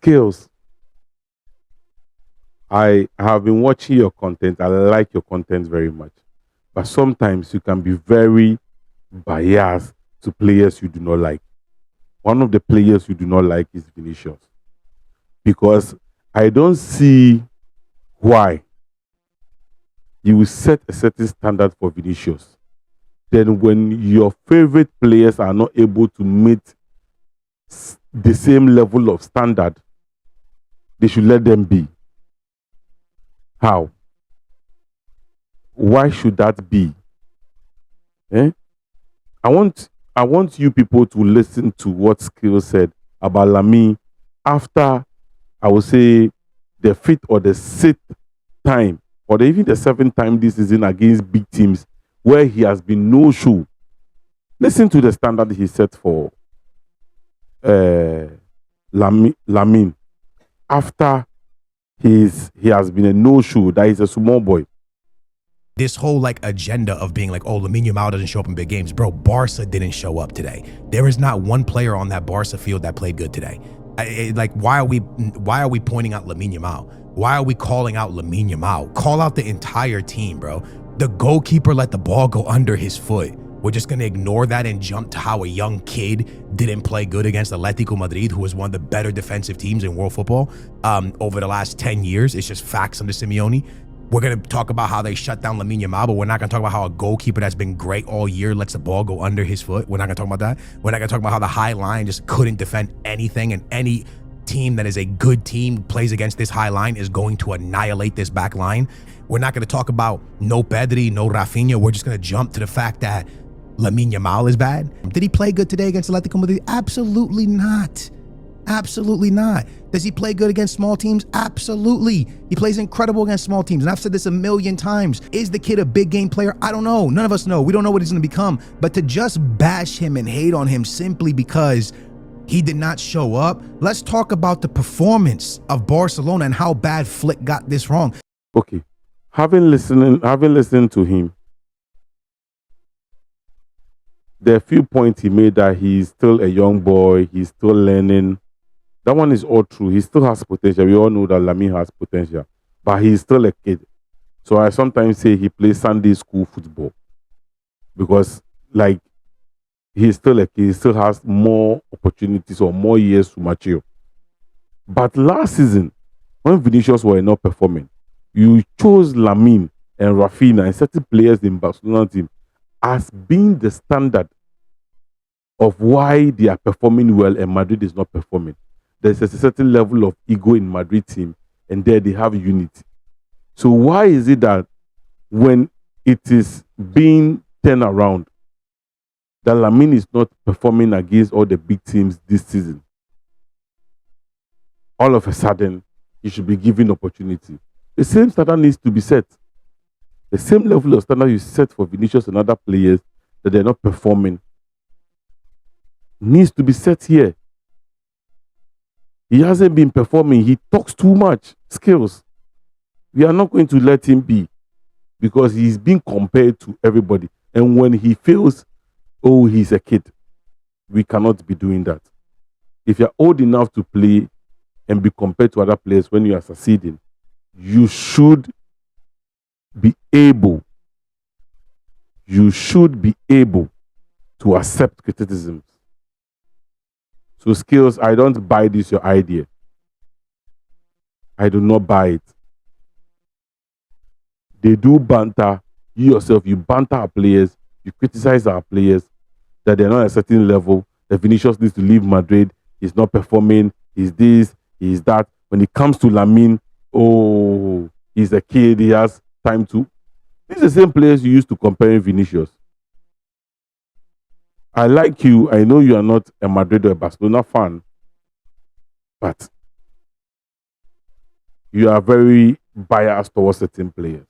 Skillz, I have been watching your content. I like your content very much. But sometimes you can be very biased to players you do not like. One of the players you do not like is Vinicius. Because I don't see why you will set a certain standard for Vinicius. Then when your favorite players are not able to meet the same level of standard, they should let them be. How? Why should that be? Eh? I want you people to listen to what Skillz said about Lamine after, I would say, the fifth or the sixth time, or even the seventh time this season against big teams, where he has been no show. Listen to the standard he set for Lamine after he has been a no show. That is a small boy. This whole like agenda of being like, oh, Lamine Yamal doesn't show up in big games. Bro, Barca didn't show up today. There is not one player on that Barca field that played good today. Why are we pointing out Lamine Yamal? Why are we calling out Lamine Yamal? Call out the entire team, bro. The goalkeeper let the ball go under his foot. We're just going to ignore that and jump to how a young kid didn't play good against Atletico Madrid, who was one of the better defensive teams in world football over the last 10 years. It's just facts under Simeone. We're going to talk about how they shut down Lamine Yamal, but we're not going to talk about how a goalkeeper that's been great all year lets the ball go under his foot. We're not going to talk about that. We're not going to talk about how the high line just couldn't defend anything, and any team that is a good team plays against this high line is going to annihilate this back line. We're not going to talk about no Pedri, no Rafinha. We're just going to jump to the fact that Lamine Yamal is bad. Did he play good today against Atletico Madrid? Absolutely not. Absolutely not. Does he play good against small teams? Absolutely. He plays incredible against small teams. And I've said this a million times. Is the kid a big game player? I don't know. None of us know. We don't know what he's going to become. But to just bash him and hate on him simply because he did not show up, let's talk about the performance of Barcelona and how bad Flick got this wrong. Okay. Having listened to him, there are a few points he made that he's still a young boy, he's still learning. That one is all true. He still has potential. We all know that Lamine has potential, but he's still a kid. So I sometimes say he plays Sunday school football because, like, he's still a kid. He still has more opportunities or more years to mature. But last season, when Vinicius were not performing, you chose Lamine and Rafinha and certain players in Barcelona team as being the standard of why they are performing well and Madrid is not performing. There's a certain level of ego in Madrid team, and there they have unity. So why is it that when it is being turned around, that Lamine is not performing against all the big teams this season? All of a sudden, he should be given opportunity. The same standard needs to be set. The same level of standard you set for Vinicius and other players that they're not performing needs to be set here. He hasn't been performing. He talks too much. Skillz. We are not going to let him be because he's being compared to everybody. And when he feels, oh, he's a kid, we cannot be doing that. If you're old enough to play and be compared to other players when you are succeeding, you should be able to accept criticisms. So Skillz, I don't buy this your idea. I do not buy it. They do banter. You yourself, you banter our players, you criticize our players that they're not at a certain level, that Vinicius needs to leave Madrid, he's not performing, he's this, he's that. When it comes to Lamine, oh, he's a kid, he has time to. These are the same players you used to compare Vinicius. I like you. I know you are not a Madrid or a Barcelona fan, but you are very biased towards certain players.